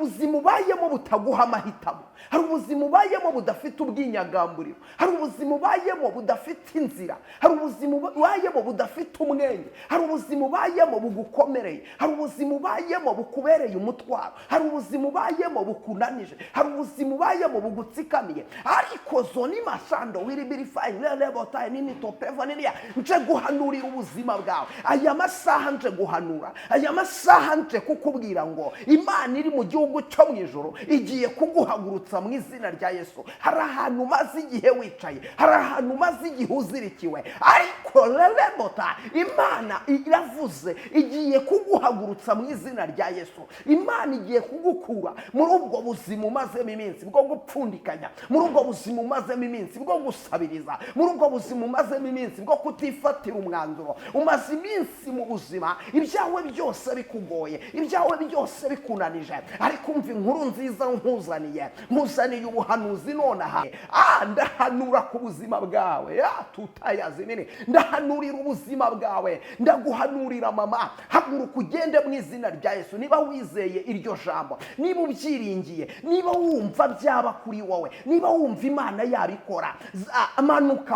ubuzima ubayemo butaguha amahitamo, hari ubuzima ubayemo budafite ubwinyagamburiro, hari ubuzima ubayemo budafite inzira, hari ubuzima ubayemo budafite umwenge, hari ubuzima ubayemo bugukomereye, hari ubuzima ubayemo bukubereye umutwaro, hari ubuzima ubayemo bukunanije, hari ubuzima ubayemo bugutsikamiye. Ariko zoni mashando wiribiri fine lebo tayi nini topeva nini nje guhanurira ubuzima bwawe. Aya masaha nje guhanura, aya masaha nje kukubwira ngo Imana iri mu gihugu cyo mu ijoro igiye kuguhagurutsa mu izina rya Yesu. Hari ahantu maze igihe wicaye, hari ahantu maze igihe uzirikiwe, ariko lelebota Imana iravuze igiye kuguhagurutsa mu izina rya Yesu. Imana igiye kugukura muri ubwo buzima umazemo iminsi bwo gupfundikanya, muri ubwo buzima umazemo iminsi bwo gusabiriza, muri ubwo buzima umazemo iminsi bwo kutifatira umwanzuro. Umaze iminsi mu buzima ibyawe byose bikugoye, ibyawe byose bikunanije, ariko umva inkuru nziza nkuzaniye ubuhanuzi nonaha. Ndahanura ku buzima bwawe, tutayazi nini, ndahanurira ubuzima bwawe, ndaguhanurira mama, haguruka ugende mu izina rya Yesu. Niba wizeye iryo jambo, niba ubyiringiye, niba wumva byaba kuri wowe, niba wumva Imana yabikora,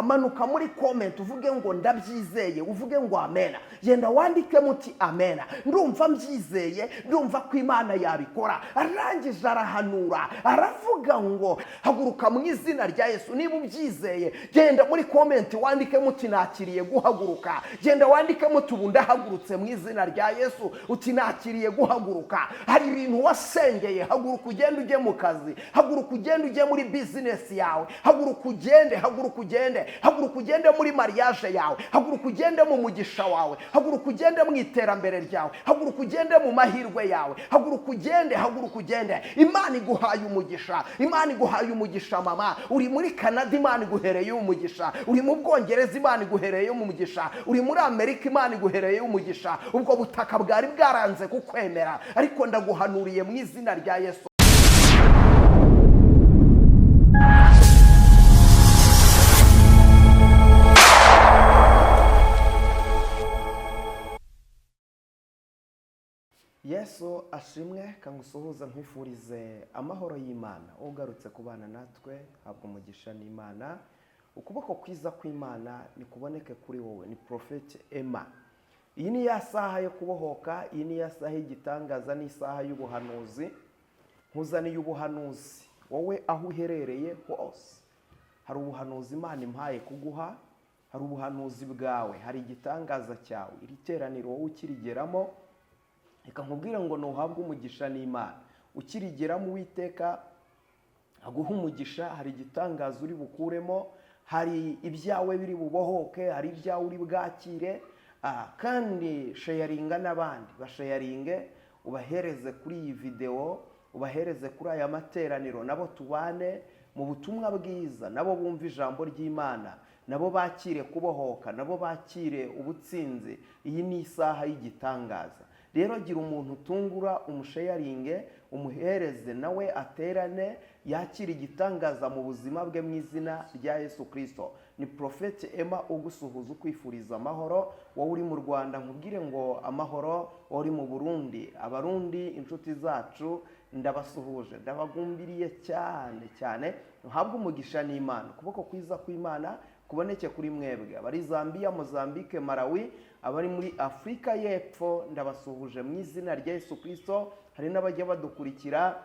manuka muri comment uvuge ngo ndabyizeye, uvuge ngo amen. Genda wandike muti amen, ndumva mbyizeye, ndumva ko Imana yabikora. Arangije arahanura, aravuga ngo haguruka mu izina rya Yesu. Niba ubyizeye, genda muri comment wandike muti nakiriye guhaguruka. Genda wandike muti ubu ndahagurutse mu izina rya Yesu, uti nakiriye guhaguruka. Hari ibintu wasengeye, haguruka ugende ujye mu kazi, haguruka ugende ujye muri business yawe, haguruka ugende muri mariage yawe, haguruka ugende mu mugisha wawe, haguruka ugende mu iterambere ryawe, haguruka ugende mu mahirwe yawe, haguruka ugende. Imana iguhaye umugisha, Imana iguhaye umugisha mama. Uri muri Canada, Imana iguhereye umugisha. Uri mu Bwongereza, Imana iguhereye umugisha. Uri muri Amerika, Imana iguhereye umugisha. Ubwo butaka bwari bwaranze kukwemera, ariko ndaguhanuriye mu izina rya Yesu. Yesu ashimwe, kangusuhuza nkwifurize amahoro y'Imana. Ugarutse kubana natwe habwa umugisha n'Imana. Ukuboko kwiza kw'Imana nikuboneke kuri wowe. Ni Prophet Emma. Iyi ni ya saha yo kubohoka, iyi ni ya saha y'igitangaza, ni isaha y'ubuhanuzi. Nkuzaniye ubuhanuzi wowe aho uherereye hose. Hari ubuhanuzi Imana impaye kuguha, hari ubuhanuzi bwawe, hari igitangaza cyawe. Iri teraniro wowe ukirigeramo, reka nkubwire ngo nuhabwe umugisha n'Imana. Ukirigeramo Uwiteka aguha umugisha, hari igitangaza uri bukuremo, hari ibyawe biri bubohoke, hari ibyawe uri bwakire. Kandi sharinga n'abandi, basharinge, ubahereze kuri iyi video, ubahereze kuri aya materaniro, nabo tubane mu butumwa bwiza, nabo bumva ijambo ry'Imana, nabo bakire kubohoka, nabo bakire ubutsinzi. Iyi ni isaha y'igitangaza. Rero gira umuntu utungura, umusharinge, umuhereze nawe aterane, yakira igitangaza mu buzima bwe mu izina rya Yesu Kristo. Ni Prophet Emma ugusuhuza, ukwifuriza amahoro. Wowe uri mu Rwanda nkubwire ngo amahoro, wowe uri mu Burundi, abarundi inshuti zacu ndabasuhuje, ndabagumbiriye cyane. Uhabwe umugisha n'Imana. Ukuboko kwiza kw'Imana kuboneke kuri mwebwe. Abari Zambia, Mozambique, Malawi, abari muri Afrika y'Epfo ndabasuhuje mu izina rya Yesu Kristo. Hari n'abajya badukurikira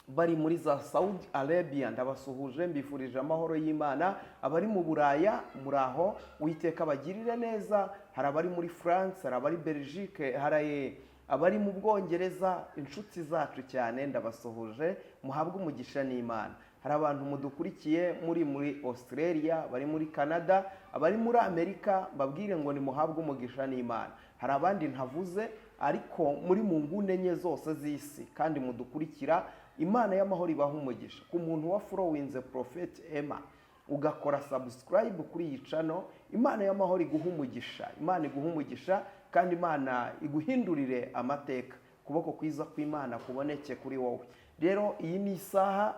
bari muri za Saudi Arabia, ndabasuhuje, mbifurije amahoro y'Imana. Abari mu Buraya muraho, Uwiteka bagirire neza. Hari abari muri France, hari abari Belgique, hari abari mu Bwongereza, inshuti zacu cyane ndabasuhuje, muhabwe umugisha n'Imana. Hari abantu mudukurikiye muri Australia, bari muri Canada, abari muri Amerika, babwire ngo ni muhabwe umugisha n'Imana. Hari abandi ntavuze ariko muri mu ngune enye zose z'isi kandi mudukurikira. Imana y'amahoro ibaha umugisha. Ku muntu wa followinze Prophet Emma ugakora subscribe kuri iyi channel, Imana y'amahoro iguha umugisha, Imana iguha umugisha, kandi Imana iguhindurire amateka. Kuboko kwiza kw'Imana kuboneke kuri wowe. Rero iyi ni isaha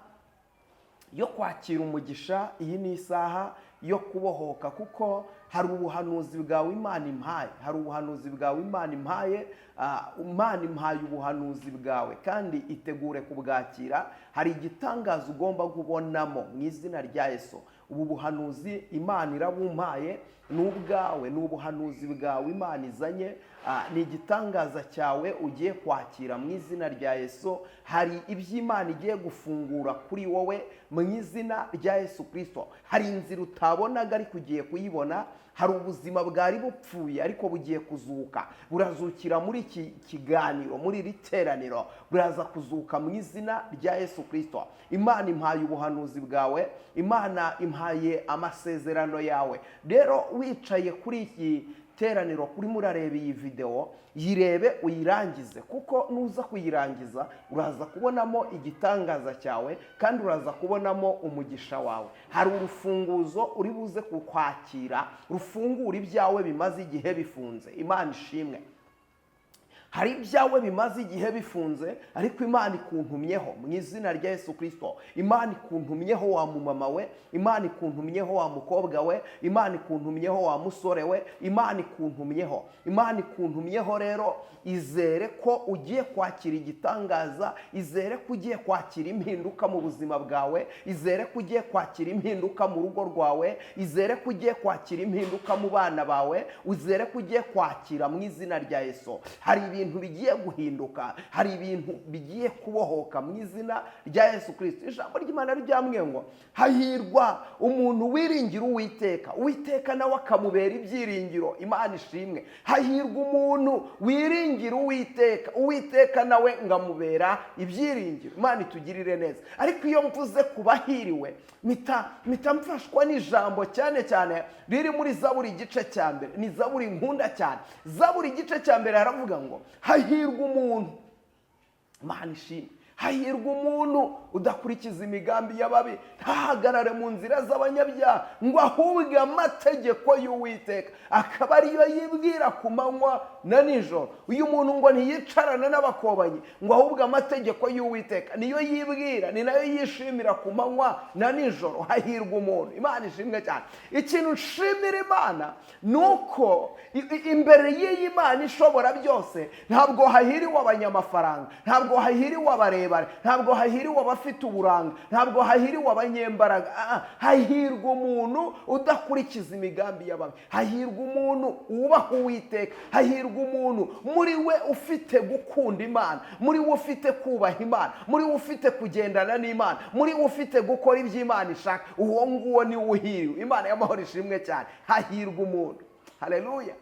yo kwakira umugisha, iyi ni isaha yo kubohoka, kuko hari ubuhanuzi bwawe Imana impaye, hari ubuhanuzi bwawe Imana impaye, Imana impaye ubuhanuzi bwawe kandi itegure kubwakira. Hari igitangaza ugomba kubonamo mu izina rya Yesu. Ubu buhanuzi Imana irabumpaye, ni ubwawe, ni ubuhanuzi bwawe Imana izanye, ni igitangaza cyawe ugiye kwakira mu izina rya Yesu. Hari iby'Imana igiye gufungura kuri wowe mu izina rya Yesu Kristo. Hari inzira utabonaga ariko ugiye kuyibona. Hari ubuzima bwari bupfuye ariko bugiye kuzuka, burazukira muri iki kiganiro, muri iri teraniro, buraza kuzuka mu izina rya Yesu Kristo. Imana impaye ubuhanuzi bwawe, Imana impaye amasezerano yawe. Rero wicaye kuri iki teraniro, kuri murareba iyi video, yirebe uyirangize, kuko nuza kuyirangiza uraza kubonamo igitangaza cyawe kandi uraza kubonamo umugisha wawe. Hari urufunguzo uri buze kukwakira, rufungura ibyawe bimaze igihe bifunze. Imana ishimwe. Hari ibyawe bimaze igihe bifunze ariko Imana ikuntumyeho mu izina rya Yesu Kristo. Imana ikuntumyeho wa mumama we, Imana ikuntumyeho wa mukobwa we, Imana ikuntumyeho wa musore we, Imana ikuntumyeho. Imana ikuntumyeho rero, izere ko ugiye kwakira igitangaza, izere ko ugiye kwakira impinduka mu buzima bwawe, izere ko ugiye kwakira impinduka mu rugo rwawe, izere ko ugiye kwakira impinduka mu bana bawe, uzere ko ugiye kwakira mu izina rya Yesu. Hari ibintu bigiye guhinduka, hari ibintu bigiye kubohoka mu izina rya Yesu Kristo. Ijambo ry'Imana ryamwe ngo hahirwa umuntu wiringira Uwiteka, Uwiteka nawe akamubera ibyiringiro. Imana ishimwe. Hahirwa umuntu wiringira Uwiteka, Uwiteka nawe ngamubera ibyiringiro. Imana itugirire neza. Ariko iyo mvuze kubahiriwe, mita mfashwa n'ijambo cyane cyane riri muri Zaburi igice cya mbere. Ni Zaburi nkunda cyane. Zaburi igice cya mbere haravuga ngo hahirwa umuntu, Imana ishimwe, hahirwa umuntu udakurikiza imigambi y'ababi, ntahagarare mu nzira z'abanyabyaha, ngo ahubwe amategeko y'Uwiteka akaba ariyo yibwira ku manywa na nijoro. Uyu muntu ngo ntiyicarana n'abakobanyi, ngo ahubwe amategeko y'Uwiteka niyo yibwira, ni nayo yishimira ku manywa na nijoro. Hahirwa umuntu. Imana ishimwe cyane. Ikintu nshimira Imana nuko imbere y'iyi Imana ishobora byose, ntabwo hahiriwe abanyamafaranga, ntabwo hahiriwe abarebare, ntabwo hahiriwe abafite uburanga, ntabwo hahiriwe abanyembaraga. Hahirwa umuntu udakurikiza imigambi y'ababi, hahirwa umuntu wubaha Uwiteka, hahirwa umuntu muri we ufite gukunda Imana, muri we ufite kubaha Imana, muri we ufite kugendana n'Imana, muri we ufite gukora ibyo Imana ishaka. Uwo nguwo ni uhiriwe. Imana y'amahoro ishimwe cyane. Hahirwa umuntu. Haleluya.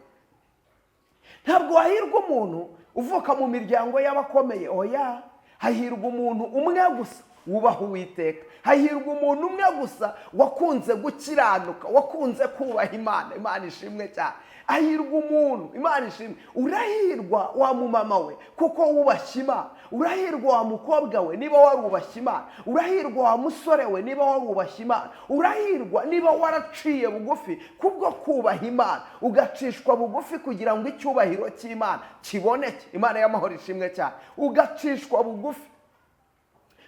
Ntabwo hahirwa umuntu uvuka mu miryango y'abakomeye, oya. Hahirwa umuntu umwe gusa wubaha Uwiteka. Hahirwa umuntu umwe gusa wakunze gukiranuka, wakunze kubaha Imana. Imana ishimwe cyane. Hahirwa umuntu. Imana ishimwe. Urahirwa wa mumama we kuko wubashye Imana. Urahirwa wa mukobwa we niba warubashye Imana. Urahirwa wa musore we niba warubashye Imana. Urahirwa niba waraciye bugufi kubwo kubaha Imana, ugacishwa bugufi kugira ngo icyubahiro cy'Imana kiboneke. Imana y'amahoro ishimwe cyane. Ugacishwa bugufi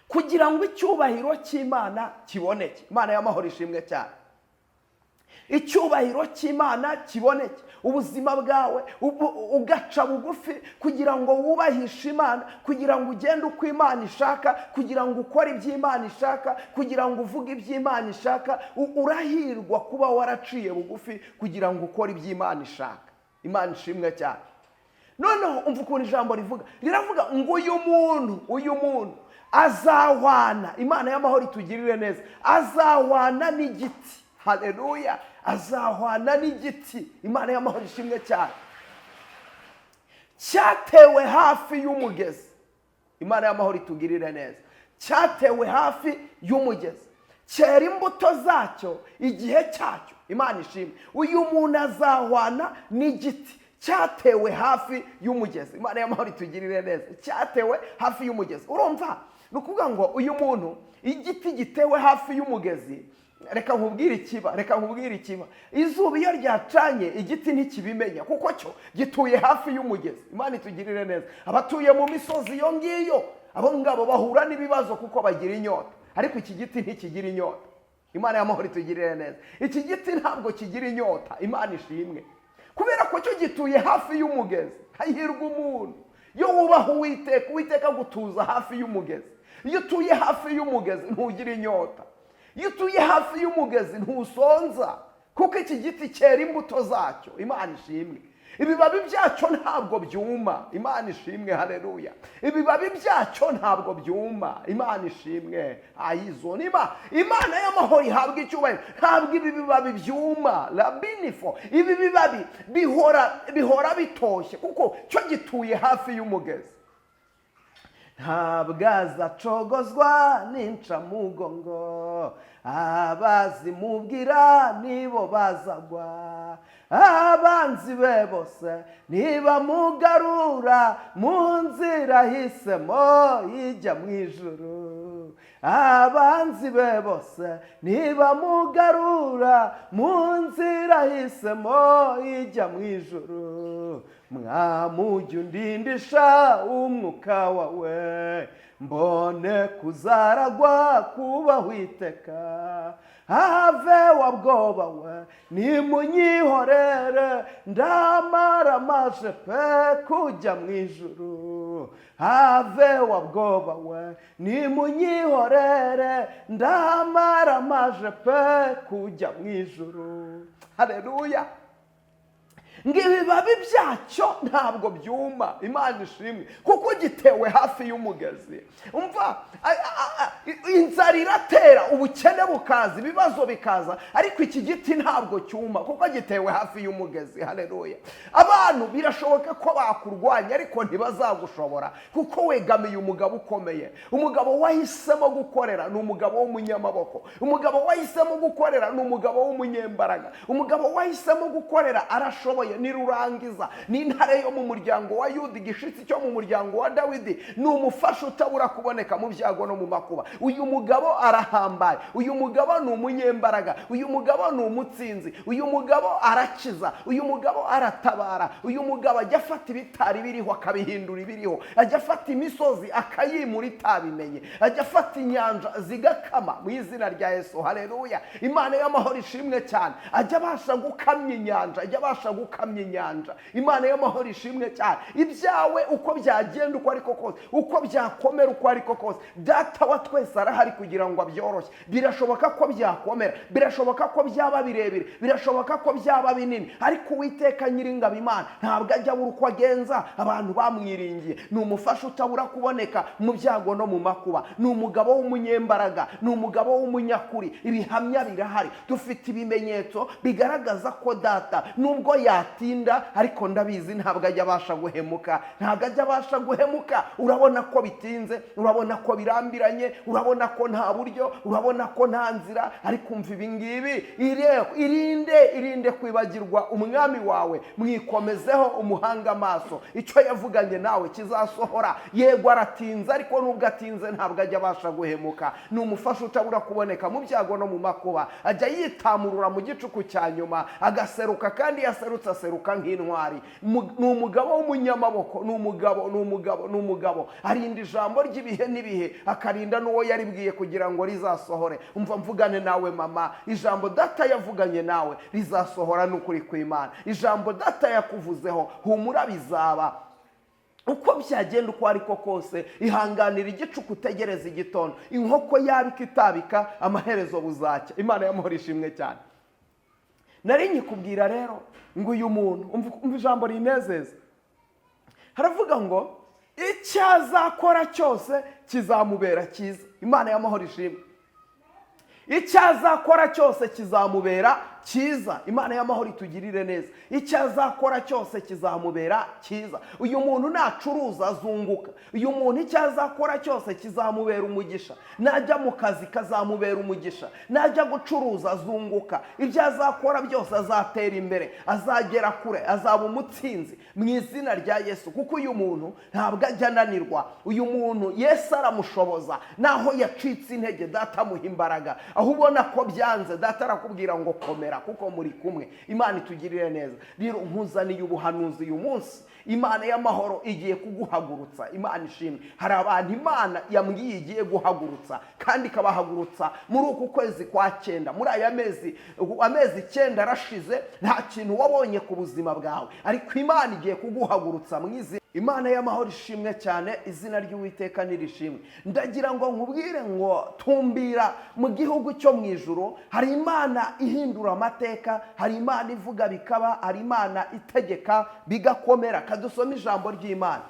kugira ngo icyubahiro cy'Imana kiboneke. Imana y'amahoro ishimwe cyane. Icyubahiro cy'Imana kiboneke. Ubuzima bwawe ugaca bugufi kugira ngo wubahishe Imana, kugira ngo ugende uko Imana ishaka, kugira ngo ukore ibyo Imana ishaka, kugira ngo uvuge ibyo Imana ishaka. Urahirwa kuba waraciye bugufi kugira ngo ukore ibyo Imana ishaka. Imana ishimwe cyane. Noneho umva ukuntu ijambo riravuga ngo uyu muntu azahwana. Imana y'amahoro itugirire neza. Azahwana n'igiti. Haleluya. Azahwana n'igiti. Imana y'amahoro ishimwe cyane. Cyatewe hafi y'umugezi. Imana y'amahoro itugirire neza. Cyatewe hafi y'umugezi, cyera imbuto zacyo igihe cyacyo. Imana ishimwe. Uyu muntu azahwana n'igiti cyatewe hafi y'umugezi. Imana y'amahoro itugirire neza. Cyatewe hafi y'umugezi. Urumva? Nukuvuga ngo uyu muntu, igiti gitewe hafi y'umugezi, reka nkubwire ikiba, izuba iyo ryacanye igiti ntikibimenya kuko cyo gituye hafi y'umugezi. Imana itugirire neza. Abatuye mu misozi iyo ngiyo, abo ngabo bahura n'ibibazo kuko bagira inyota, ariko iki giti ntikigira inyota. Imana y'amahoro itugirire neza. Iki giti ntabwo kigira inyota, Imana ishimwe, kubera ko cyo gituye hafi y'umugezi. Hahirwa umuntu iyo wubaha Uwiteka agutuza hafi y'umugezi. Iyo utuye hafi y'umugezi ntugira inyota, iyo utuye hafi y'umugezi ntusonza, kuko iki giti cyera imbuto zacyo. Imana ishimwe. Ibibabi byacyo ntabwo byuma. Imana ishimwe, haleluya. Ibibabi byacyo ntabwo byuma. Imana ishimwe. Imana y'amahoro ihabwa icyubahiro. Ntabwo ibi bibabi byuma. Rabinifo. Ibi bibabi bihora bitoshye kuko cyo gituye hafi y'umugezi. Ntabwo azacogozwa n'incamugongo, abazimubwira nibo bazagwa. Abanzi be bose nibamugarura mu nzira ahisemo ijya mu ijuru. Abanzi be bose nibamugarura mu nzira ahisemo ijya mu ijuru. Mwamujya undindisha umwuka wawe, mbone kuzaragwa kubaho iteka. Have wa bwoba we nimunyihorere, ndamara maje pe kujya mu ijuru. Have wa bwoba we nimunyihorere, ndamara maje pe kujya mu ijuru. Haleluya. Ibibabi byacyo ntabwo byuma. Imana ishimwe, kuko gitewe hafi y'umugezi. Umva, inzara iratera, ubukene bukaza, ibibazo bikaza, ariko iki giti ntabwo cyuma kuko gitewe hafi y'umugezi. Haleluya. Abantu birashoboka ko bakurwanya ariko ntibazagushobora, kuko wegamiye umugabo ukomeye. Umugabo wahisemo gukorera ni umugabo w'umunyamaboko. Umugabo wahisemo gukorera ni umugabo w'umunyembaraga. Umugabo wahisemo gukorera arashoboye, ni Rurangiza, ni intare yo mu muryango wa Yuda, igishitsi cyo mu muryango wa Dawidi, ni umufasha utabura kuboneka mu byago no mu makuba. Uyu mugabo arahambaye, uyu mugabo ni umunyembaraga, uyu mugabo ni umutsinzi, uyu mugabo arakiza, uyu mugabo aratabara, uyu mugabo ajya afata ibitari biriho akabihindura ibiriho, ajya afata imisozi akayimura itabimenye, ajya afata inyanja zigakama mu izina rya Yesu. Haleluya. Imana y'amahoro ishimwe cyane. Ajya abasha gukamya inyanja, ajya abasha gukamya inyanja. Imana y'amahoro ishimwe cyane. Ibyawe uko byagenda uko ariko kose, uko byakomera uko ariko kose, Data wa twese arahari kugira ngo abyoroshye. Birashoboka ko byakomera, birashoboka ko byaba birebire, birashoboka ko byaba binini, ariko Uwiteka Nyiringabo Imana ntabwo ajya abura uko agenza abantu bamwiringiye. Ni umufasha utabura kuboneka mu byago no mu makuba. Ni umugabo w'umunyembaraga, ni umugabo w'umunyakuri. Ibihamya birahari, dufite ibimenyetso bigaragaza ko Data nubwo yatinda ariko ndabizi ntabwo ajya abasha guhemuka, ntabwo ajya abasha guhemuka. Urabona ko bitinze, urabona ko birambiranye, urabona ko nta buryo, urabona ko nta nzira, ariko umva ibi ngibi. Irinde kwibagirwa umwami wawe, mwikomezeho umuhanga amaso. Icyo yavuganye nawe kizasohora. Yego aratinze, ariko nubwo atinze ntabwo ajya abasha guhemuka. Ni umufasha utabura kuboneka mu byago no mu makuba. Ajya yitamurura mu gicuku cya nyuma, agaseruka, kandi yaserutse aseruka nk'intwari. Ni umugabo w'umunyamaboko, ni umugabo arinda ijambo ry'ibihe n'ibihe, akarinda n'uwo yaribwiye kugira ngo rizasohore. Umva mvugane nawe mama, ijambo Data yavuganye nawe rizasohora n'ukuri kw'Imana. Ijambo Data yakuvuzeho humura bizaba. Uko byagenda uko ariko kose, ihanganira igicuku utegereza igitondo. Inkoko yabika itabika, amaherezo buzacya. Imana y'amahoro ishimwe cyane. Nari nyikubwira rero ngo uyu muntu, umva ijambo rinezeza. Haravuga ngo icyo azakora cyose kizamubera cyiza. Imana y'amahoro ishimwe. Icyo azakora cyose kizamubera cyiza. Imana y'amahoro itugirire neza. Icyo azakora cyose kizamubera cyiza. Uyu muntu nacuruza azunguka. Uyu muntu icyo azakora cyose kizamubera umugisha. Najya mu kazi kazamubera umugisha. Najya gucuruza azunguka. Ibyo azakora byose azatera imbere, azagera kure, azaba umutsinzi mu izina rya Yesu. Kuko uyu muntu ntabwo ajya ananirwa. Uyu muntu Yesu aramushoboza. Naho yacitse intege Data amuha imbaraga. Aho ubona ko byanze Data arakubwira ngo komera. birakomera kuko muri kumwe. Imana itugirire neza. Rero nkuzaniye ubuhanuzi uyu munsi, Imana y'amahoro igiye kuguhagurutsa. Imana ishimwe. Hari abantu Imana yambwiye igiye guhagurutsa kandi ikabahagurutsa muri uku kwezi kwa 9. Muri aya amezi 9 arashize nta kintu wabonye ku buzima bwawe, ariko Imana igiye kuguhagurutsa mwizi. Imana y'amahoro ishimwe cyane, izina ry'Uwiteka nirishimwe. Ndagira ngo nkubwire ngo tumbira mu gihugu cyo mu ijuru hari Imana ihindura amateka, hari Imana ivuga bikaba, hari Imana itegeka bigakomera. Kadusome ijambo ry'Imana.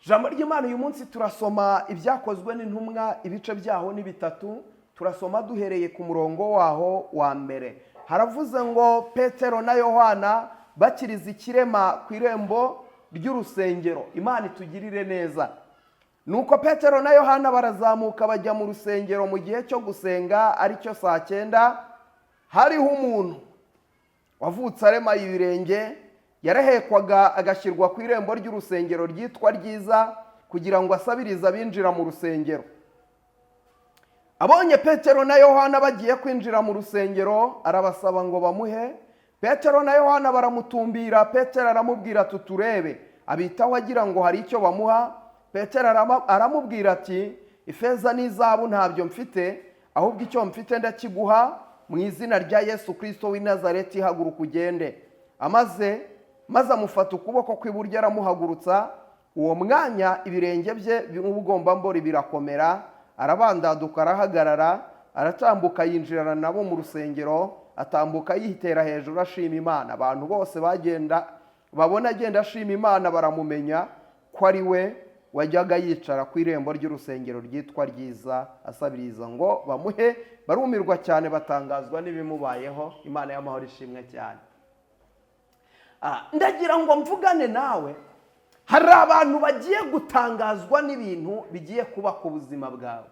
Ijambo ry'Imana uyu munsi turasoma ibyakozwe n'intumwa, ibice byaho ni 3. Turasoma duhereye ku murongo waho wa mbere. Haravuze ngo Petero na Yohana bakiriza ikirema ku irembo ry'urusengero. Imana itugirire neza. Nuko Petero na Yohana barazamuka bajya mu rusengero mu gihe cyo gusenga, ari cyo saa 9. Hariho umuntu wavutse arema ibirenge, yarahekwaga agashyirwa ku irembo ry'urusengero ryitwa Ryiza kugira ngo asabirize abinjira mu rusengero. Abonye Petero na Yohana bagiye kwinjira mu rusengero, arabasaba ngo bamuhe. Petero na Yohana baramutumbira. Petero aramubwira ati turebe. Abitaho agira ngo hari icyo bamuha. Petero aramubwira ati ifeza n'izahabu ntabyo mfite, ahubwo icyo mfite ndakiguha. Mu izina rya Yesu Kristo w'i Nazareti haguruka ugende. Maze amufata ukuboko kw'iburyo aramuhagurutsa. Uwo mwanya ibirenge bye n'ubugombambori birakomera, arabandaduka arahagarara, aratambuka yinjirana nabo mu rusengero, atambuka yitera hejuru ashima Imana. Abantu bose babona agenda ashima Imana baramumenya ko ari we wajyaga yicara ku irembo ry'urusengero ryitwa Ryiza asabiriza ngo bamuhe. Barumirwa cyane batangazwa n'ibimubayeho. Imana y'amahoro ishimwe cyane. Ndagira ngo mvugane nawe. Hari abantu bagiye gutangazwa n'ibintu bigiye kuba ku buzima bwawe.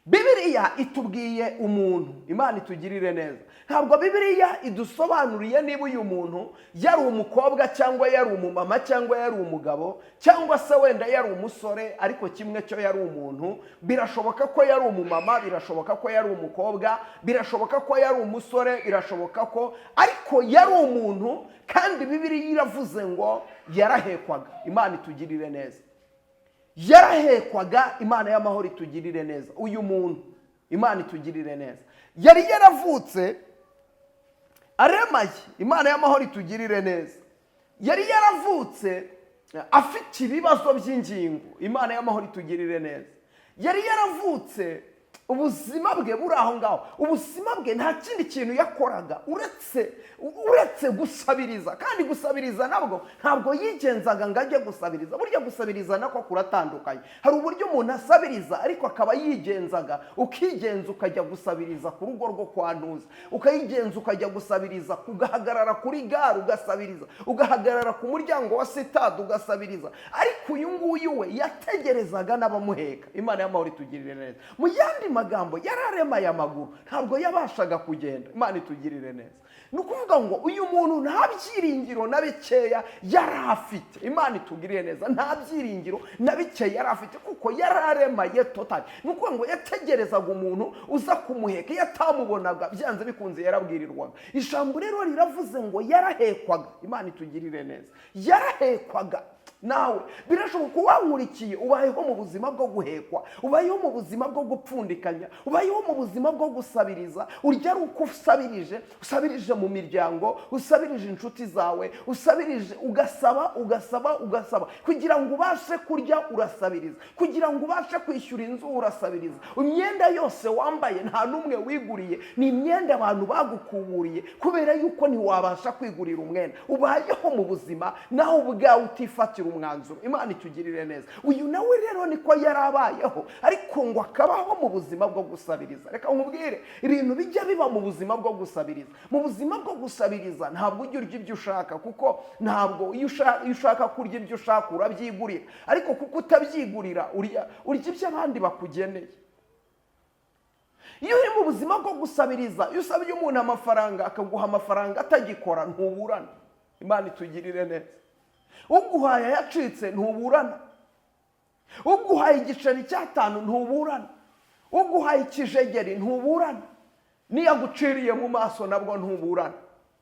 Bibiliya itubwiye umuntu. Imana itugirire neza. Ntabwo Bibiliya idusobanuriye niba uyu muntu yari umukobwa cyangwa yari umumama cyangwa yari umugabo cyangwa se wenda yari umusore, ariko kimwe cyo yari umuntu. Birashoboka ko yari umumama, birashoboka ko yari umukobwa, birashoboka ko yari umusore, birashoboka ko ariko yari umuntu. Kandi Bibiliya iravuze ngo yarahekwaga. Imana itugirire neza. Yarahekwaga. Imana y'amahoro itugirire neza. Uyu muntu Imana itugirire neza. Yari yaravutse aremaye. Imana y'amahoro itugirire neza. Yari yaravutse afite ibibazo by'ingingo. Imana y'amahoro itugirire neza. Yari yaravutse ubuzima bwe buri aho ngaho. Ubuzima bwe nta kindi kintu yakoraga uretse gusabiriza. Kandi gusabiriza ntabwo yigenzaga ngo ajye gusabiriza. Burya gusabiriza nako kuratandukanye. Hari uburyo umuntu asabiriza ariko akaba yigenzaga. Ukigenza ukajya gusabiriza ku rugo rwo kwa Ntuza, ukayigenza ukajya gusabiriza, ugahagarara kuri gare ugasabiriza, ugahagarara ku muryango wa sitade ugasabiriza. Ariko uyu nguyu we yategerezaga n'abamuheka. Imana y'amahoro itugirire neza. Mu yandi magambo yararemaye amaguru, ntabwo yabashaga kugenda. Imana itugirire neza. Ni ukuvuga ngo uyu muntu nta byiringiro na bikeya yari afite. Imana itugirire neza. Nta byiringiro na bikeya yari afite kuko yararemaye totali. Ni ukuvuga ngo yategerezaga umuntu uza kumuheka. Iyo atamubonaga byanze bikunze yarabwirirwaga. Ijambo rero riravuze ngo yarahekwaga. Imana itugirire neza. Yarahekwaga. Nawe birashoboka wankurikiye ubayeho mu buzima bwo guhekwa, ubayeho mu buzima bwo gupfundikanya, ubayeho mu buzima bwo gusabiriza. Urya ari uko usabirije mu miryango, usabirije inshuti zawe, usabirije ugasaba kugira ngo ubashe kurya urasabiriza, kugira ngo ubashe kwishyura inzu urasabiriza. Imyenda yose wambaye nta numwe wiguriye, ni imyenda abantu bagukuburiye kubera yuko ntiwabasha kwigurira umwenda. Ubayeho mu buzima nawe ubwawe utifatira umwanzuro. Imana itugirire neza. Uyu nawe rero niko yarabayeho, ariko ngo akabaho mu buzima bwo gusabiriza. Reka nkubwire ibintu bijya biba mu buzima bwo gusabiriza. Mu buzima bwo gusabiriza ntabwo ujya urya ibyo ushaka, kuko ntabwo iyo ushaka kurya ibyo ushaka urabyigurira, ariko kuko utabyigurira urya ibyo abandi bakugeneye. Iyo uri mu buzima bwo gusabiriza, iyo usabye umuntu amafaranga akaguha amafaranga atagikora, ntuburana. Imana itugirire neza. Uguhaye yacitse ntuburana. Uguhaye igiceri cya 5 ntuburana. Uguhaye ikijegeri ntuburana. niyaguciriye mu maso nabwo ntuburana.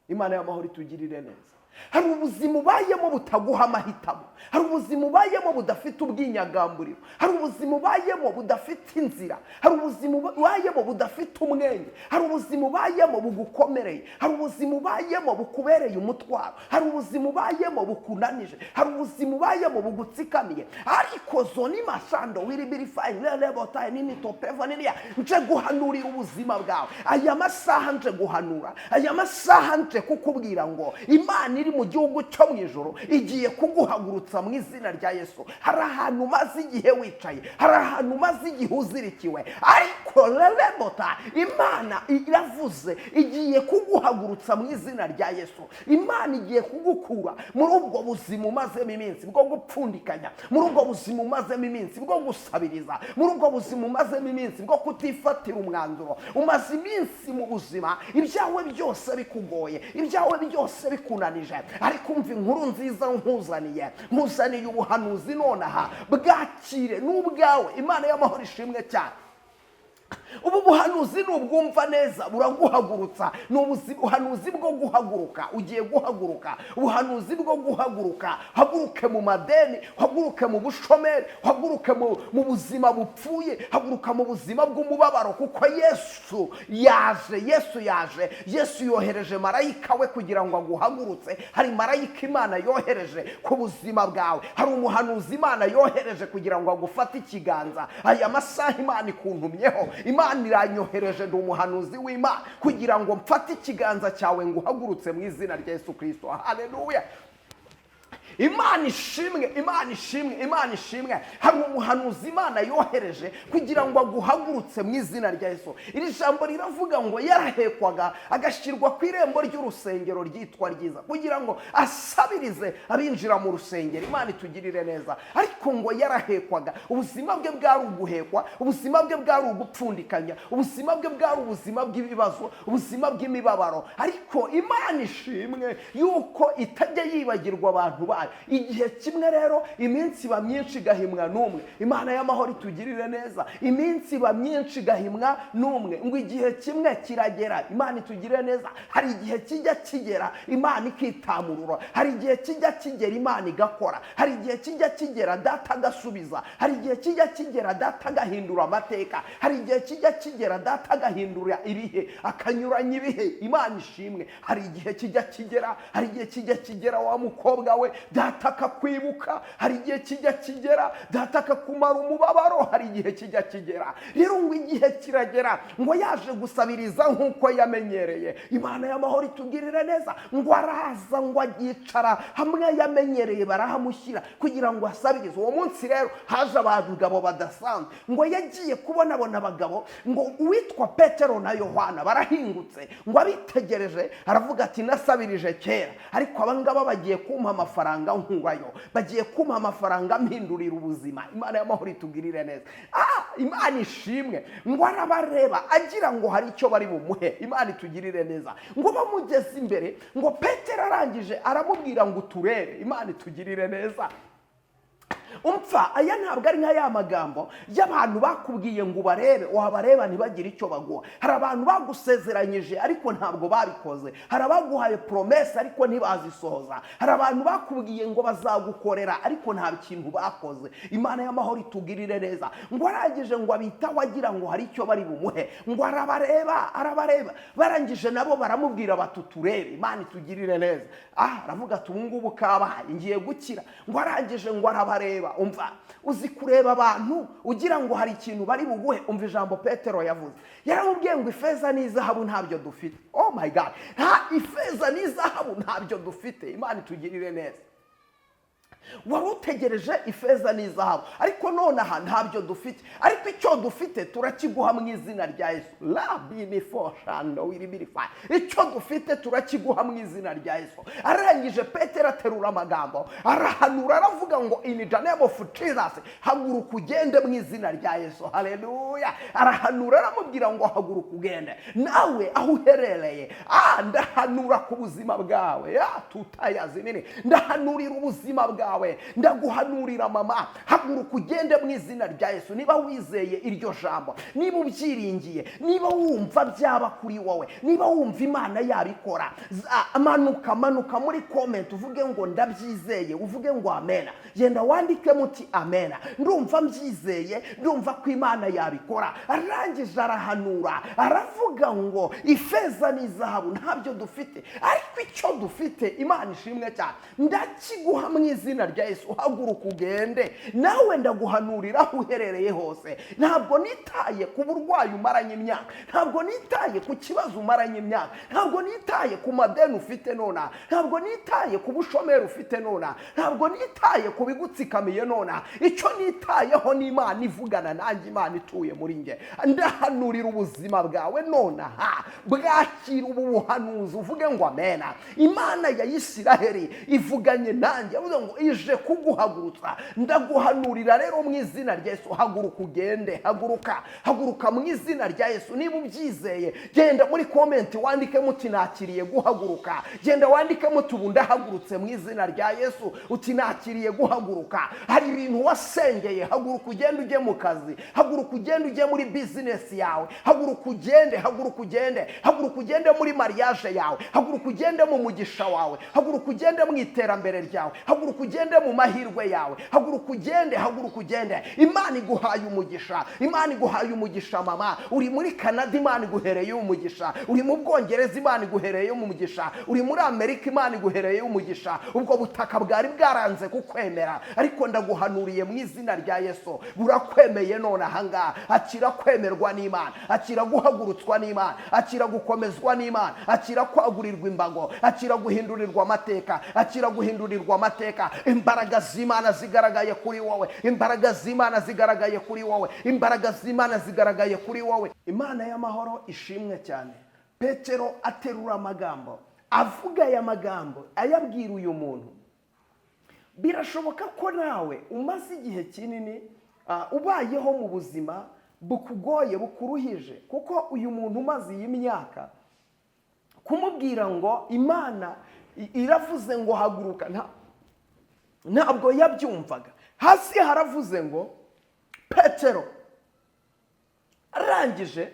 Imana y'amahoro itugirire neza. Hari ubuzima ubayemo butaguha amahitamo, hari ubuzima ubayemo budafite ubwinyagamburiro, hari ubuzima ubayemo budafite inzira, hari ubuzima ubayemo budafite umwenge, hari ubuzima ubayemo bugukomereye, hari ubuzima ubayemo bukubereye umutwaro, hari ubuzima ubayemo bukunanije, hari ubuzima ubayemo bugutsikamiye. Ariko zoni mashando wiribiri fine lebo taye nini topeva niniya, nje guhanurira ubuzima bwawe. Aya masaha nje guhanura, aya masaha nje kukubwira ngo Imana iri mu gihugu cyo mu ijoro igiye kuguhagurutsa mu izina rya Yesu. Hari ahantu maze igihe wicaye, hari ahantu maze igihe uzirikiwe, ariko lelebota Imana iravuze igiye kuguhagurutsa mu izina rya Yesu. Imana igiye kugukura muri ubwo buzima umazemo iminsi bwo gupfundikanya, muri ubwo buzima umazemo iminsi bwo gusabiriza, muri ubwo buzima umazemo iminsi bwo kutifatira umwanzuro. Umaze iminsi mu buzima ibyawe byose bikugoye, ibyawe byose bikunanije, ariko umva inkuru nziza nkuzaniye ubuhanuzi nonaha. Bwakire n'ubwawe. Imana y'amahoro ishimwe cyane. Ubu buhanuzi nubwumva neza buraguhagurutsa. Ni ubuhanuzi bwo guhaguruka. Ugiye guhaguruka, ubuhanuzi bwo guhaguruka. Haguruke mu madeni, haguruke mu bushomeri, haguruke mu buzima bupfuye, haguruka mu buzima bw'umubabaro, kuko Yesu yaje. Yesu yohereje marayika we kugira ngo aguhagurutse. Hari marayika Imana yohereje ku buzima bwawe, hari umuhanuzi Imana yohereje kugira ngo agufate ikiganza. Aya masaha Imana ikuntumyeho, Imana iranyohereje, ndi umuhanuzi w'Imana kugira ngo mfate ikiganza cyawe ngo uhagurutse mu izina rya Yesu Kristo. Haleluya. Imana ishimwe, Imana ishimwe, Imana ishimwe. Hari umuhanuzi Imana yohereje kugira ngo aguhagurutse mu izina rya Yesu. Iri jambo riravuga ngo yarahekwaga agashyirwa ku irembo ry'urusengero ryitwa Ryiza kugira ngo asabirize abinjira mu rusengero. Imana itugirire neza. Ariko ngo yarahekwaga, ubuzima bwe bwari uguhekwa, ubuzima bwe bwari ugupfundikanya, ubuzima bwe bwari ubuzima bw'ibibazo, ubuzima bw'imibabaro. Ariko Imana ishimwe yuko itajya yibagirwa abantu bayo. Igihe kimwe rero iminsi iba myinshi igahimwa n'umwe. Imana y'amahoro itugirire neza. Iminsi iba myinshi igahimwa n'umwe. Ngo igihe kimwe kiragera, Imana itugirire neza. Hari igihe kijya kigera Imana ikitamurura, hari igihe kijya kigera Imana igakora, hari igihe kijya kigera Data agasubiza, hari igihe kijya kigera Data agahindura amateka, hari igihe kijya kigera Data agahindura ibihe, akanyuranya ibihe. Imana ishimwe. Hari igihe kijya kigera, hari igihe kijya kigera wa mukobwa we Data akakwibuka, hari igihe kijya kigera Data akakumara umubabaro, hari igihe kijya kigera. Rero ngo igihe kiragera ngo yaje gusabiriza nk'uko yamenyereye. Imana y'amahoro itugirire neza. Ngo araza ngo agicara hamwe yamenyereye, barahamushyira kugira ngo asabirize. Uwo munsi rero haje abagabo badasanzwe. Ngo yagiye kubonabona abagabo, ngo uwitwa Petero na Yohana barahingutse. Ngo abitegereje aravuga ati nasabirije kera, ariko abangaba bagiye kumpa amafaranga nkubayo, bagiye kumpa amafaranga mpindurira ubuzima. Imana y'amahoro itugirire neza. Imana ishimwe. Ngo arabareba agira ngo hari icyo bari bumuhe. Imana itugirire neza. Ngo bamugeze imbere, ngo Petero arangije aramubwira ngo turebe. Imana itugirire neza. Umfa aya ntabwo ari nka ya magambo y'abantu bakubwiye ngo barebe, wabareba ntibagire icyo baguha. Hari abantu bagusezeranyije ariko ntabwo babikoze, hari abaguhaye promesse ariko ntibazisohoza, hari abantu bakubwiye ngo bazagukorera ariko nta kintu bakoze. Imana y'amahoro itugirire neza. Ngo arangije ngo abita wagira ngo hari icyo bari bumuhe. Ngo arabareba barangije nabo baramubwira batuturebe. Imana itugirire neza. Aravuga ati ubungubu kabaye ngiye gukira. Ngo arangije ngo arabareba. Umva, uzi kureba abantu ugira ngo hari ikintu bari buguhe. Umva ijambo Petero yavuze. Yaramubwiye ngo ifeza n'izahabu ntabyo dufite. Oh my God, ifeza n'izahabu ntabyo dufite. Imana itugirire neza. Wari utegereje ifeza n'izahabu, ariko nonaha ntabyo dufite, ariko icyo dufite turakiguha mu izina rya Yesu. Icyo dufite turakiguha mu izina rya Yesu. Arangije Petero aterura amagambo, arahanura aravuga ngo in the name of Jesus, haguruka ugende mu izina rya Yesu. Haleluya. Arahanura aramubwira ngo haguruka ugende. Nawe aho uherereye, ndahanura ku buzima bwawe. Tutayazi nini, ndahanurira ubuzima bwawe. wawe. Ndaguhanurira mama, haguruka ugende mu izina rya Yesu. Niba wizeye iryo jambo, niba ubyiringiye, niba wumva byaba kuri wowe, niba wumva Imana yabikora, manuka muri comment uvuge ngo ndabyizeye, uvuge ngo amen. Genda wandike muti amen. Ndumva mbyizeye, ndumva ko Imana yabikora. Arangije arahanura, aravuga ngo ifeza n'izahabu ntabyo dufite, ariko icyo dufite Imana ishimwe cyane ndakiguha mu izina rya Yesu. Haguruka ugende. Nawe ndaguhanurira aho uherereye hose. Ntabwo nitaye ku burwayi umaranye imyaka, ntabwo nitaye ku kibazo umaranye imyaka, ntabwo nitaye ku madeni ufite nona, ntabwo nitaye ku bushomeri ufite nona, ntabwo nitaye ku bigutsikamiye nona. Icyo nitayeho ni Imana ivugana nanjye, Imana ituye muri nge. Ndahanurira ubuzima bwawe nona, bwakira ubu buhanuzi uvuge ngo amen. Imana ya Isiraheli ivuganye nanjye, avuga ngo ije kuguhagurutsa. Ndaguhanurira rero mu izina rya Yesu, haguruka ugende. Haguruka mu izina rya Yesu. Niba ubyizeye, genda muri comment wandike muti nakiriye guhaguruka. Genda wandike muti ubu ndahagurutse mu izina rya Yesu. Uti nakiriye guhaguruka. Hari ibintu wasengeye, haguruka ugende ujye mu kazi, haguruka ugende ujye muri business yawe, haguruka ugende muri mariage yawe, haguruka ugende mu mugisha wawe, haguruka ugende mu iterambere ryawe, haguruka ugende mu mahirwe yawe, haguruka ugende. Imana iguhaye umugisha mama. Uri muri Canada, Imana iguhereye umugisha. Uri mu Bwongereza, Imana iguhereye umugisha. Uri muri Amerika, Imana iguhereye umugisha. Ubwo butaka bwari bwaranze kukwemera, ariko ndaguhanuriye mu izina rya Yesu, burakwemeye none ahangaha. Akira kwemerwa n'Imana, akira guhagurutswa n'Imana, akira gukomezwa n'Imana, akira kwagurirwa imbago, akira guhindurirwa amateka. Imbaraga z'Imana zigaragaye kuri wowe, Imana y'amahoro ishimwe cyane. Petero aterura amagambo, avuga aya magambo, ayabwira uyu muntu. Birashoboka ko nawe umaze igihe kinini ubayeho mu buzima bukugoye, bukuruhije, kuko uyu muntu umaze iyi myaka kumubwira ngo Imana iravuze ngo haguruka, ntabwo yabyumvaga. Hasi haravuze ngo Petero arangije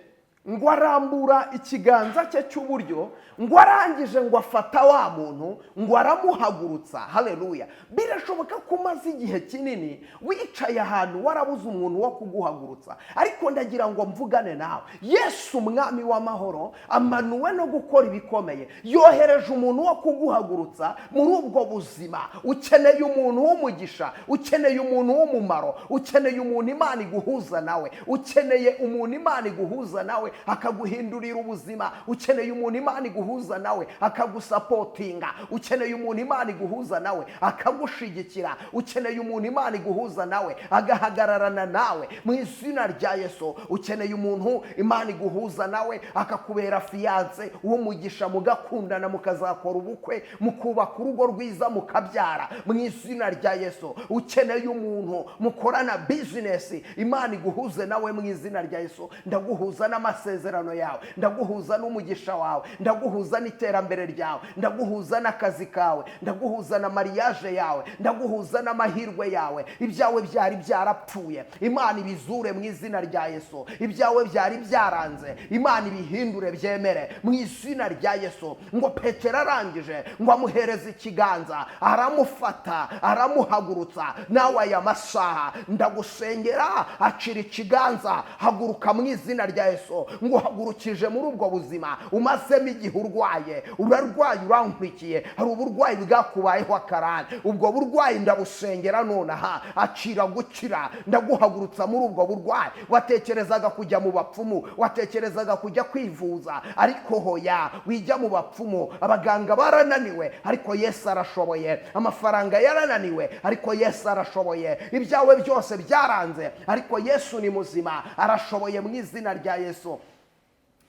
ngo arambura ikiganza cye cy'uburyo, ngo arangije ngo afata wa muntu ngo aramuhagurutsa. Haleluya. Birashoboka ko umaze igihe kinini wicaye ahantu warabuze umuntu wo kuguhagurutsa, ariko ndagira ngo mvugane nawe. Yesu umwami w'amahoro amanuwe no gukora ibikomeye, yohereje umuntu wo kuguhagurutsa muri ubwo buzima. Ukeneye umuntu w'umugisha, ukeneye umuntu w'umumaro, ukeneye umuntu Imana iguhuza nawe, ukeneye umuntu Imana iguhuza nawe akaguhindurira ubuzima. Ukeneye umuntu Imana iguhuza nawe akagusapotinga. Ukeneye umuntu Imana iguhuza nawe akagushigikira. Ukeneye umuntu Imana iguhuza nawe agahagararana nawe mu izina rya Yesu. Ukeneye umuntu Imana iguhuza nawe akakubera fiance w'umugisha, mugakundana, mukazakora ubukwe, mukubaka urugo rwiza, mukabyara mu izina rya Yesu. Ukeneye umuntu mukorana business, Imana iguhuze nawe mu izina rya Yesu. Ndaguhuza n'amasezerano yawe, ndaguhuza n'umugisha wawe, ndaguhuza n'iterambere ryawe, ndaguhuza n'akazi kawe, ndaguhuza na mariage yawe, ndaguhuza n'amahirwe yawe. Ibyawe byari byarapfuye, Imana ibizure mu izina rya Yesu. Ibyawe byari byaranze, Imana ibihindure byemere mu izina rya Yesu. Ngo Petero arangije ngo amuhereze ikiganza, aramufata, aramuhagurutsa. Nawe aya masaha ndagusengera, acira ikiganza, haguruka mu izina rya Yesu. Ngo hagurukije muri ubwo buzima umazemo igihe urwaye, urarwaye, urankurikiye, hari uburwayi bwakubayeho akarande. Ubwo burwayi ndabusengera nonaha, acira gukira. Ndaguhagurutsa muri ubwo burwayi. Watekerezaga kujya mu bapfumu, watekerezaga kujya kwivuza, ariko hoya, wijya mu bapfumu. Abaganga barananiwe, ariko Yesu arashoboye. Amafaranga yarananiwe, ariko Yesu arashoboye. Ibyawe byose byaranze, ariko Yesu ni muzima, arashoboye mu izina rya Yesu.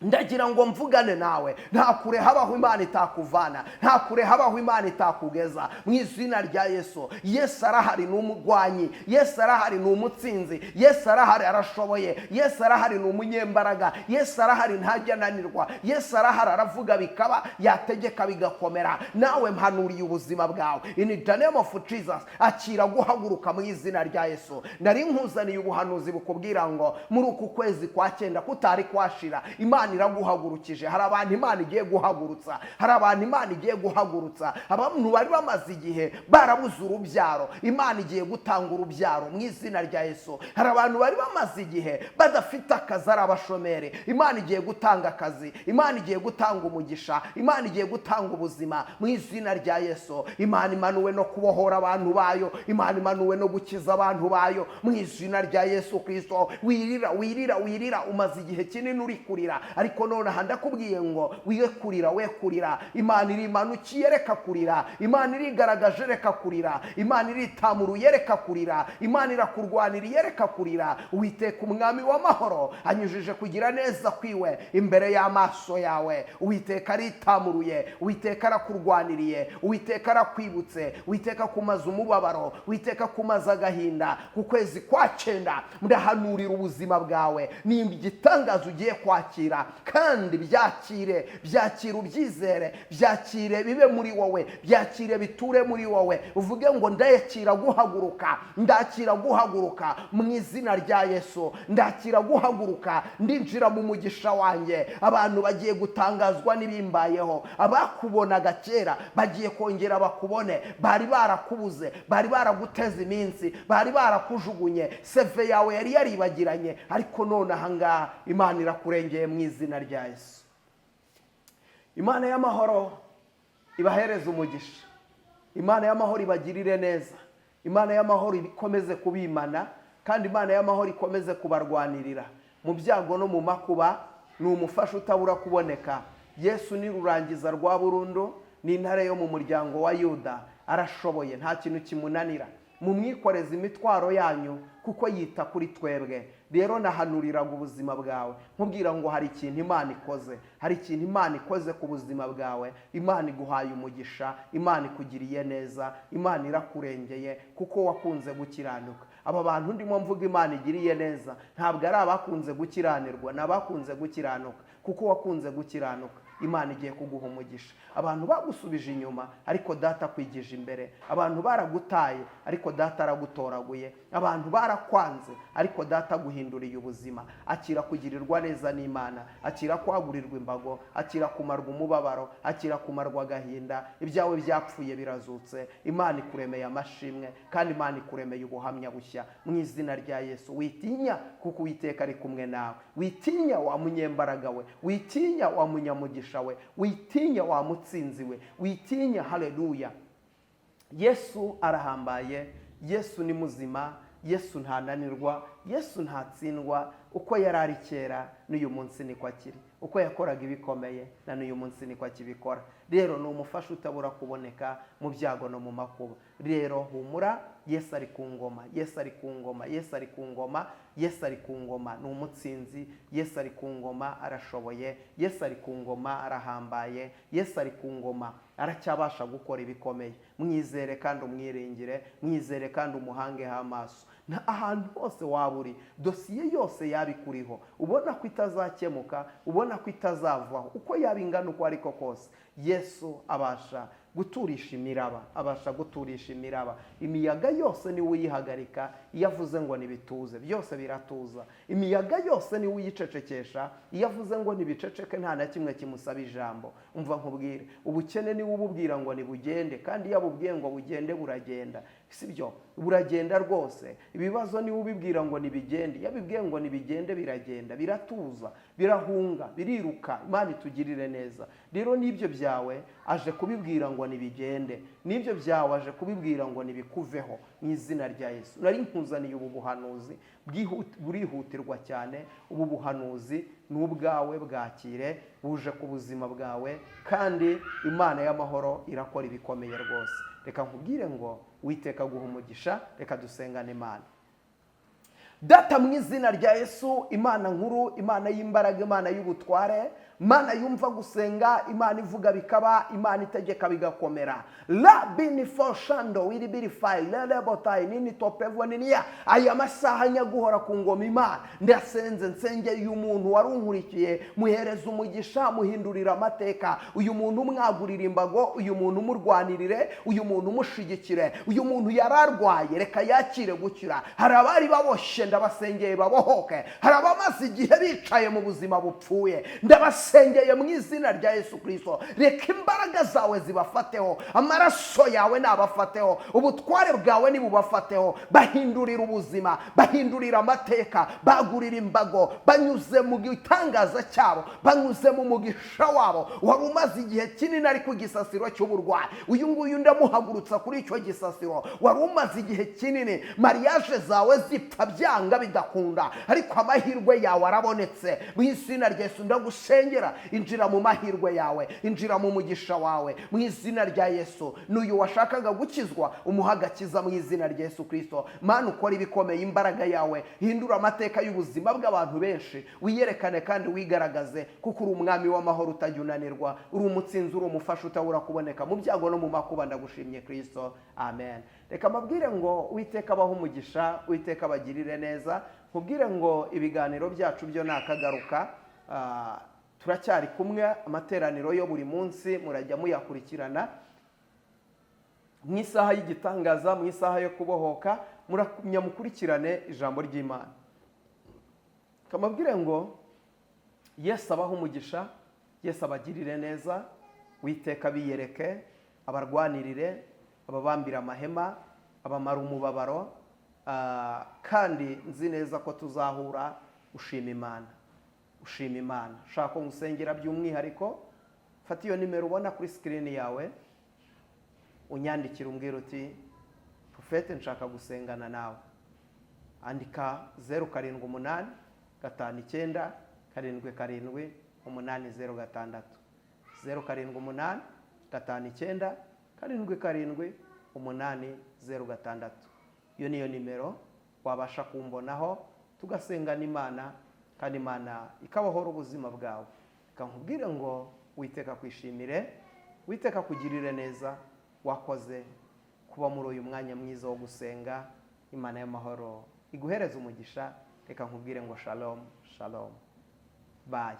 ndagira ngo mvugane nawe, nta kure habaho Imana itakuvana, nta kure habaho Imana itakugeza mu izina rya Yesu. Yesu arahari, ni umurwanyi. Yesu arahari, ni umutsinzi. Yesu arahari, arashoboye. Yesu arahari, ni umunyembaraga. Yesu arahari, ntajya ananirwa. Yesu arahari, aravuga bikaba, yategeka bigakomera. Nawe mpanuriye ubuzima bwawe, in the name of Jesus, akira guhaguruka mu izina rya Yesu. Nari nkuzaniye ubuhanuzi bukubwira ngo muri uku kwezi kwa 9 kutari kwashira, Imana iraguhagurukije. Hari abantu Imana igiye guhagurutsa, hari abantu Imana igiye guhagurutsa. Abantu bari bamaze igihe barabuze urubyaro, Imana igiye gutanga urubyaro mu izina rya Yesu. Hari abantu bari bamaze igihe badafite akazi, ari abashomeri, Imana igiye gutanga akazi, Imana igiye gutanga umugisha, Imana igiye gutanga ubuzima mu izina rya Yesu. Imana imanuwe no kubohora abantu bayo, Imana imanuwe no gukiza abantu bayo mu izina rya Yesu Kristo. Wirira umaze igihe kinini uri kurira, ariko none ndakubwiye ngo wiye kurira. Imana irimanukiye, reka kurira. Imana irigaragaje, reka kurira. Imana iritamuruye, reka kurira. Imana irakurwaniriye, reka kurira. Uwiteka umwami w'amahoro anyujije kugira neza kwiwe imbere y'amaso yawe. Uwiteka aritamuruye, Uwiteka arakurwaniriye, Uwiteka arakwibutse, Uwiteka kumaza umubabaro, Uwiteka kumaza agahinda. Ku kwezi kwa 9 ndahanurira ubuzima bwawe, ni igitangazo ugiye kwakira, kandi byakire ubyizere, byakire bibe muri wowe, byakire biture muri wowe. Uvuge ngo ndakira guhaguruka mu izina rya Yesu. Ndakira guhaguruka, ndinjira mu mugisha wanjye. Abantu bagiye gutangazwa n'ibimbayeho. Abakubonaga kera bagiye kongera bakubone. Bari barakubuze, bari baraguteza iminsi, bari barakujugunye, seve yawe yari yaribagiranye, ariko none ahangaha Imana irakurengeye mu izina rya Yesu. Imana y'amahoro ibahereza umugisha. Imana y'amahoro ibagirire neza. Imana y'amahoro ikomeze kubimana, kandi Imana y'amahoro ikomeze kubarwanirira mu byago no mu makuba. Ni umufasha utabura kuboneka. Yesu ni rurangiza rwa burundu, ni intare yo mu muryango wa Yuda. Arashoboye, nta kintu kimunanira. Mumwikoreze imitwaro yanyu kuko yita kuri twebwe. Rero nahanuriraga ubuzima bwawe nkubwira ngo hari ikintu Imana ikoze, hari ikintu Imana ikoze ku buzima bwawe. Imana iguhaye umugisha, Imana ikugiriye neza, Imana irakurengeye kuko wakunze gukiranuka. Aba bantu ndimo mvuga Imana igiriye neza ntabwo ari abakunze gukiranirwa, n'abakunze gukiranuka. Kuko wakunze gukiranuka, Imana igiye kuguha umugisha. Abantu bagusubije inyuma, ariko Data kwigije imbere. Abantu baragutaye, ariko Data aragutoraguye. Abantu barakwanze, ariko Data guhinduriye ubuzima. Akira kugirirwa neza n'Imana, akira kwagurirwa imbago, akira kumarwa umubabaro, akira kumarwa agahinda. Ibyawe byapfuye birazutse. Imana ikuremeye amashimwe, kandi Imana ikuremeye ubuhamya bushya mu izina rya Yesu. Witinya, kuko Uwiteka ari kumwe nawe. Witinya wa munyembaraga we, witinya wa munyamugisha we, witinya wa mutsinzi we, witinya. Haleluya. Yesu arahambaye, Yesu ni muzima, Yesu ntananirwa, Yesu ntatsindwa. Uko yarari kera n'uyu munsi niko akiri, uko yakoraga ibikomeye na n'uyu munsi niko akibikora. Rero ni umufasha utabura kuboneka mu byago no mu makuba. Rero humura, Yesu ari ku ngoma, Yesu ari ku ngoma, Yesu ari ku ngoma, Yesu ari ku ngoma. Ni umutsinzi, Yesu ari ku ngoma, arashoboye, Yesu ari ku ngoma, arahambaye, Yesu ari ku ngoma, aracyabasha gukora ibikomeye. Mwizere kandi umwiringire, mwizere kandi umuhangeho amaso. Na ahantu hose waburi, dosiye yose yabikuriho, ubona ko itazakemuka, ubona ko itazavaho, uko yabingana uko ariko kose, Yesu abasha guturisha imiraba, abasha guturisha imiraba. Imiyaga yose ni uyihagarika, iyo avuze ngo nibituze byose biratuza. Imiyaga yose ni uyicecekesha, iyo avuze ngo nibiceceke nta na kimwe kimusaba ijambo. Umva nkubwire, ubukene ni ububwira ngo nibugende, kandi iyo abubwiye ngo bugende buragenda. Sibyo, buragenda rwose. Ibibazo ni ubibwira ngo nibigende, iyo abibwiye ngo nibigende biragenda, biratuza, birahunga, biriruka. Imana itugirire neza. Rero nibyo byawe aje kubibwira ngo nibigende, nibyo byawe aje kubibwira ngo nibikuveho mu izina rya Yesu. Nari nkuzaniye ubu buhanuzi burihutirwa cyane. Ubu buhanuzi ni ubwawe, bwakire, buje ku buzima bwawe, kandi Imana y'amahoro irakora ibikomeye rwose. Reka nkubwire ngo Uwiteka guha umugisha. Reka dusengane Imana. Data mu izina rya Yesu, Imana nkuru, Imana y'imbaraga, Imana y'ubutware, Imana yumva gusenga, Imana ivuga bikaba, Imana itegeka bigakomera. La bini foshando wiri biri file lele botai nini topevo niya. Aya masaha nyaguhora ku ngoma Imana. Ndasenze nsengeye umuntu warunkurikiye, muhereza umugisha, muhindurira amateka. Uyu muntu mwagurira imbago, uyu muntu murwanirire, uyu muntu mushigikire, uyu muntu yararwaye reka yakire gukira. Hari abari baboshe ndabasengeye babohoke. Hari abamaze igihe bicaye mu buzima bupfuye, ndabasengeye mu izina rya Yesu Kristo. Reka imbaraga zawe zibafateho, amaraso yawe nabafateho, ubutware bwawe nibubafateho. Bahindurira ubuzima, bahindurira amateka, bagurira imbago, banyuze mu gitangaza cyabo, banyuze mu mugisha wabo. Wari umaze igihe kinini ari ku gisasiro cy'uburwayi, uyu nguyu ndamuhagurutsa kuri icyo gisasiro. Wari umaze igihe kinini mariage zawe zipfa byanga bidakunda, ariko amahirwe yawe arabonetse. Mu izina rya Yesu ndagusengera, injira mu mahirwe yawe, injira mu mugisha wawe mu izina rya Yesu. N'uyu washakaga gukizwa umuha agakiza mu izina rya Yesu Kristo. Mana ukora ibikomeye, imbaraga yawe hindura amateka y'ubuzima bw'abantu benshi, wiyerekane kandi wigaragaze, kuko uri umwami w'amahoro utajya unanirwa, uri umutsinzi, uri umufasha utabura kuboneka mu byago no mu makuba. Ndagushimye Kristo, amen. Reka mbabwire ngo Uwiteka abahe umugisha, Uwiteka abagirire neza. Nkubwire ngo ibiganiro byacu byo nakagaruka, turacyari kumwe. Amateraniro yo buri munsi murajya muyakurikirana mu isaha y'igitangaza, mu isaha yo kubohoka, mukurikirane ijambo ry'Imana. Kamabwire ngo Yesu abahe umugisha, Yesu abagirire neza, Uwiteka biyereke, abarwanirire, ababambira amahema, abamara umubabaro, kandi nzi neza ko tuzahura ushima Imana. Ushima Imana. Shaka ngusengera by'umwihariko, fata iyo nimero ubona kuri screen yawe, unyandikira umbwira uti Prophet nshaka gusengana nawe. Andika 078 59 77 806 078 59 77 806. Iyo niyo nimero wabasha kumbonaho, tugasengana Imana kandi Imana ikabohora ubuzima bwawe. Kankubwire ngo Uwiteka kwishimire, Uwiteka kugirire neza, wakoze kuba muri uyu mwanya mwiza wo gusenga. Imana y'amahoro iguhereza umugisha. Reka nkubwire ngo shalom shalom, bye.